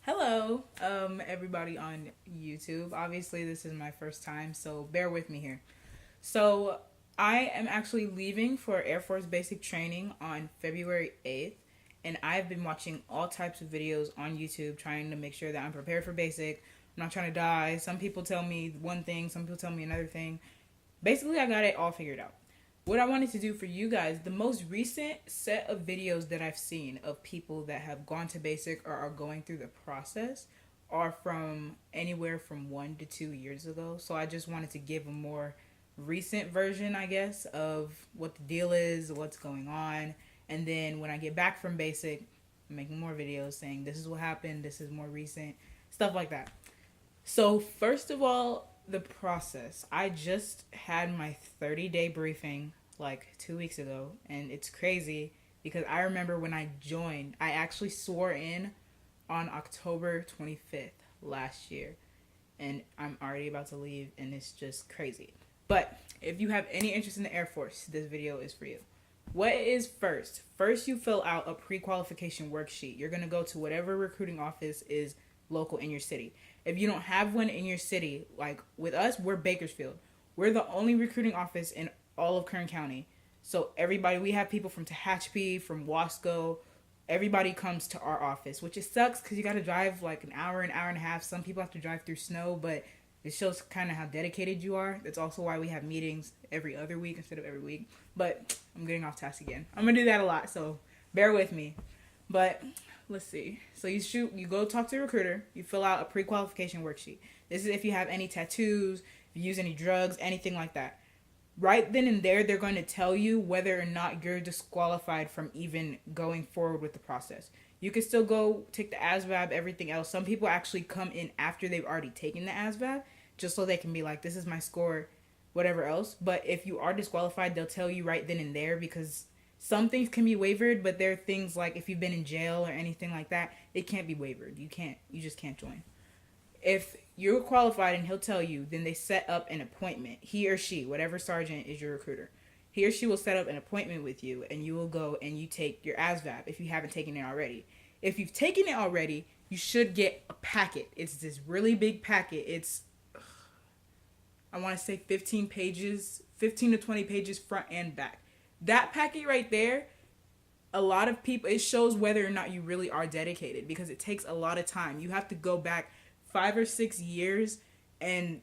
Hello, everybody on YouTube. Obviously, this is my first time, so bear with me here. So, I am actually leaving for Air Force basic training on February 8th, and I've been watching all types of videos on YouTube trying to make sure that I'm prepared for basic. I'm not trying to die. Some people tell me one thing, some people tell me another thing. Basically, I got it all figured out. What I wanted to do for you guys, the most recent set of videos that I've seen of people that have gone to basic or are going through the process are from anywhere from 1 to 2 years ago. So I just wanted to give a more recent version, I guess, of what the deal is, what's going on. And then when I get back from basic, I'm making more videos saying this is what happened, this is more recent, stuff like that. So, first of all, the process. I just had my 30-day briefing like 2 weeks ago, and it's crazy because I remember when I joined, I actually swore in on October 25th last year, and I'm already about to leave, and it's just crazy. But if you have any interest in the Air Force, this video is for you. What is first? First, you fill out a pre-qualification worksheet. You're going to go to whatever recruiting office is local in your city. If you don't have one in your city, like with us, we're Bakersfield. We're the only recruiting office in all of Kern County. So everybody, we have people from Tehachapi, from Wasco. Everybody comes to our office, which it sucks because you got to drive like an hour and a half. Some people have to drive through snow, but it shows kind of how dedicated you are. That's also why we have meetings every other week instead of every week. But I'm getting off task again. I'm going to do that a lot, so bear with me. But let's see. So you go talk to a recruiter. You fill out a pre-qualification worksheet. This is if you have any tattoos, if you use any drugs, anything like that. Right then and there, they're going to tell you whether or not you're disqualified from even going forward with the process. You can still go take the ASVAB, everything else. Some people actually come in after they've already taken the ASVAB, just so they can be like, this is my score, whatever else. But if you are disqualified, they'll tell you right then and there, because some things can be wavered, but there are things like if you've been in jail or anything like that, it can't be wavered. You just can't join. If you're qualified and he'll tell you, then they set up an appointment. He or she, whatever sergeant is your recruiter, he or she will set up an appointment with you, and you will go and you take your ASVAB if you haven't taken it already. If you've taken it already, you should get a packet. It's this really big packet. It's, I want to say 15 pages, 15 to 20 pages front and back. That packet right there, a lot of people, it shows whether or not you really are dedicated, because it takes a lot of time. You have to go back 5 or 6 years and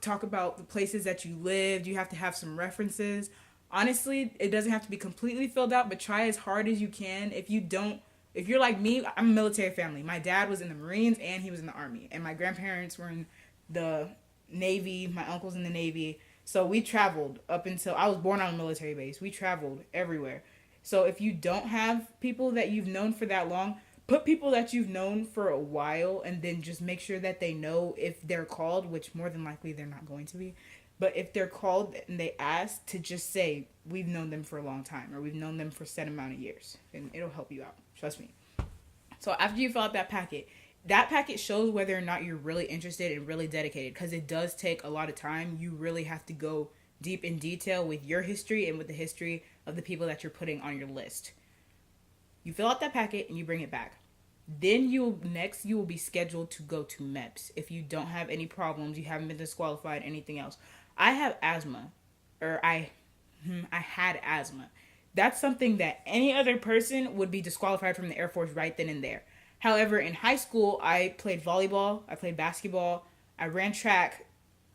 talk about the places that you lived. You have to have some references. Honestly, it doesn't have to be completely filled out, but try as hard as you can. If you're like me, I'm a military family. My dad was in the Marines and he was in the Army, and my grandparents were in the Navy. My uncle's in the Navy. So we traveled up until I was born on a military base. We traveled everywhere. So if you don't have people that you've known for that long, put people that you've known for a while, and then just make sure that they know if they're called, which more than likely they're not going to be. But if they're called and they ask, to just say, we've known them for a long time, or we've known them for a set amount of years. And it'll help you out. Trust me. So after you fill out that packet shows whether or not you're really interested and really dedicated, because it does take a lot of time. You really have to go deep in detail with your history and with the history of the people that you're putting on your list. You fill out that packet and you bring it back. Then you will be scheduled to go to MEPS. If you don't have any problems, you haven't been disqualified, anything else. I have asthma, or I had asthma. That's something that any other person would be disqualified from the Air Force right then and there. However, in high school, I played volleyball, I played basketball, I ran track,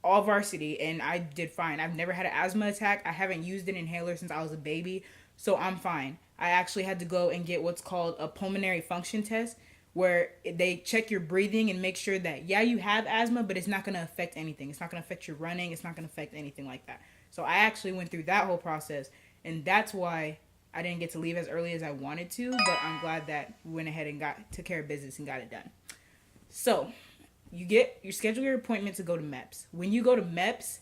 all varsity, and I did fine. I've never had an asthma attack. I haven't used an inhaler since I was a baby, so I'm fine. I actually had to go and get what's called a pulmonary function test, where they check your breathing and make sure that, yeah, you have asthma, but it's not going to affect anything. It's not going to affect your running. It's not going to affect anything like that. So I actually went through that whole process, and that's why I didn't get to leave as early as I wanted to, but I'm glad that we went ahead and took care of business and got it done. So you schedule your appointment to go to MEPS. When you go to MEPS,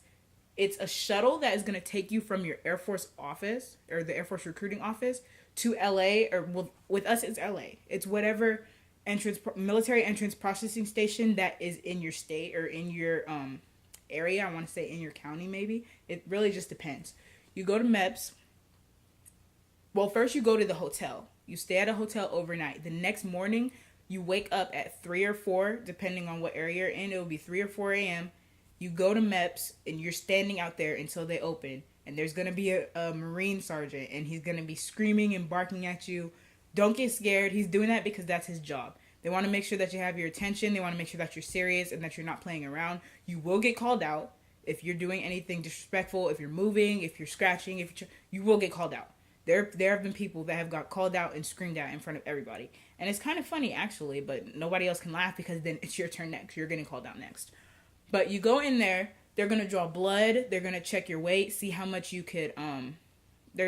it's a shuttle that is going to take you from your Air Force office, or the Air Force recruiting office, to LA, or with us it's LA. It's whatever military entrance processing station that is in your state or in your area. I want to say in your county maybe. It really just depends. You go to MEPS. Well, first you go to the hotel. You stay at a hotel overnight. The next morning, You wake up at 3 or 4, depending on what area you're in. It will be 3 or 4 a.m. You go to MEPS, and you're standing out there until they open. And there's going to be a Marine sergeant, and he's going to be screaming and barking at you. Don't get scared. He's doing that because that's his job. They want to make sure that you have your attention. They want to make sure that you're serious and that you're not playing around. You will get called out if you're doing anything disrespectful, if you're moving, if you're scratching, you will get called out. There have been people that have got called out and screamed at in front of everybody. And it's kind of funny, actually, but nobody else can laugh because then it's your turn next. You're getting called out next. But you go in there, they're going to draw blood, they're going to check your weight, see how much you could,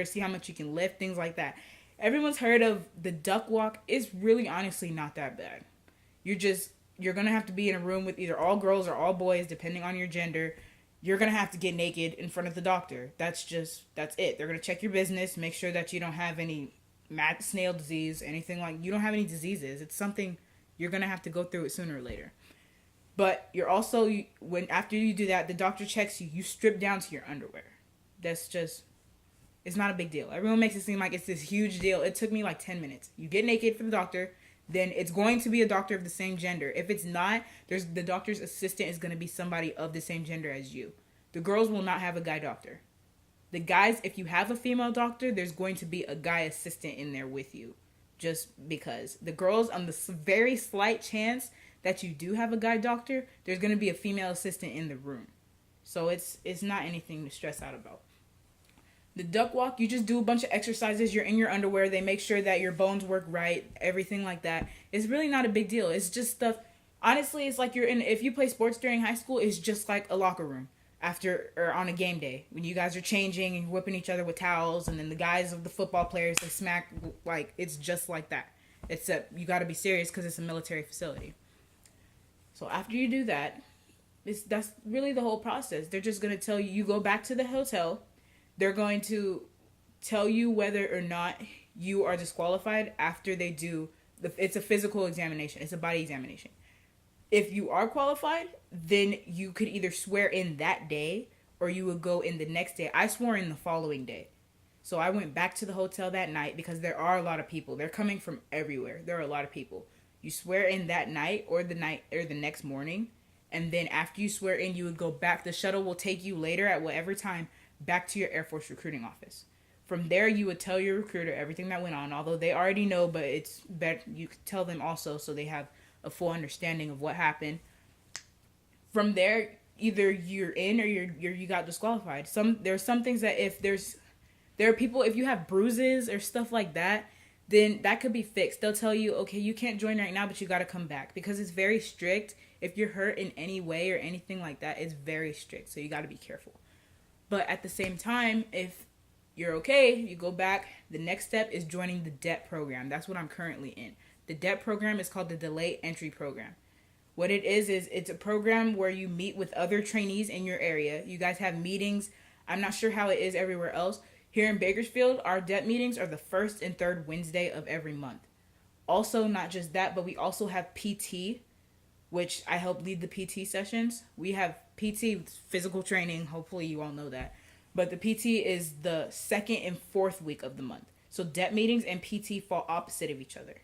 see how much you can lift, things like that. Everyone's heard of the duck walk. It's really honestly not that bad. You're going to have to be in a room with either all girls or all boys, depending on your gender. You're going to have to get naked in front of the doctor. That's it. They're going to check your business, make sure that you don't have any mad snail disease, anything like, you don't have any diseases. It's something you're going to have to go through it sooner or later. But you're also, after you do that, the doctor checks you, you strip down to your underwear. It's not a big deal. Everyone makes it seem like it's this huge deal. It took me like 10 minutes. You get naked for the doctor, then it's going to be a doctor of the same gender. If it's not, the doctor's assistant is going to be somebody of the same gender as you. The girls will not have a guy doctor. The guys, if you have a female doctor, there's going to be a guy assistant in there with you. Just because. The girls, on the very slight chance that you do have a guy doctor, there's going to be a female assistant in the room. So it's not anything to stress out about. The duck walk, you just do a bunch of exercises. You're in your underwear. They make sure that your bones work right, everything like that. It's really not a big deal. It's just stuff. Honestly, it's like if you play sports during high school, it's just like a locker room after or on a game day when you guys are changing and whipping each other with towels, and then the guys of the football players, they smack, like, it's just like that. Except you got to be serious because it's a military facility. So after you do that, that's really the whole process. They're just going to tell you go back to the hotel. They're going to tell you whether or not you are disqualified after they do. It's a physical examination. It's a body examination. If you are qualified, then you could either swear in that day or you would go in the next day. I swore in the following day. So I went back to the hotel that night because there are a lot of people. They're coming from everywhere. There are a lot of people. You swear in that night or the next morning. And then after you swear in, you would go back. The shuttle will take you later at whatever time back to your Air Force recruiting office. From there, you would tell your recruiter everything that went on, although they already know, but it's better you could tell them also so they have a full understanding of what happened. From there, either you're in or you got disqualified. There's some things that there are people, if you have bruises or stuff like that, then that could be fixed. They'll tell you, okay, you can't join right now, but you got to come back because it's very strict. If you're hurt in any way or anything like that, it's very strict. So you got to be careful. But at the same time, if you're okay, you go back. The next step is joining the DEP program. That's what I'm currently in. The DEP program is called the Delayed Entry Program. What it is it's a program where you meet with other trainees in your area. You guys have meetings. I'm not sure how it is everywhere else. Here in Bakersfield, our DEP meetings are the first and third Wednesday of every month. Also, not just that, but we also have PT, which I help lead the PT sessions. We have PT, physical training. Hopefully you all know that. But the PT is the second and fourth week of the month. So DEP meetings and PT fall opposite of each other.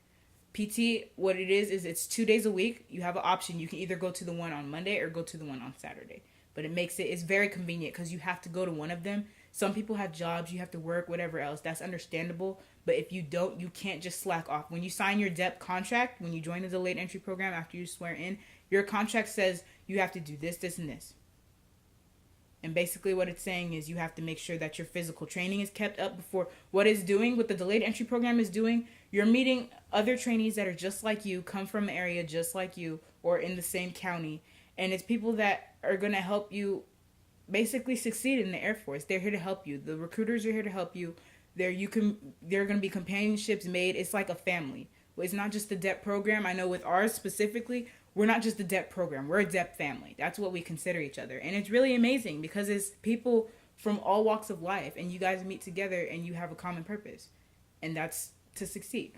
PT, what it is it's 2 days a week. You have an option. You can either go to the one on Monday or go to the one on Saturday. But it's very convenient because you have to go to one of them. Some people have jobs, you have to work, whatever else. That's understandable. But if you don't, you can't just slack off. When you sign your DEP contract, when you join the delayed entry program after you swear in, your contract says you have to do this, this, and this. And basically what it's saying is you have to make sure that your physical training is kept up before. What the delayed entry program is doing, you're meeting other trainees that are just like you, come from an area just like you, or in the same county. And it's people that are going to help you basically succeed in the Air Force. They're here to help you. The recruiters are here to help you. There are going to be companionships made. It's like a family. It's not just the DEP program. I know with ours specifically, we're not just the DEP program. We're a DEP family. That's what we consider each other. And it's really amazing because it's people from all walks of life and you guys meet together and you have a common purpose. And that's to succeed.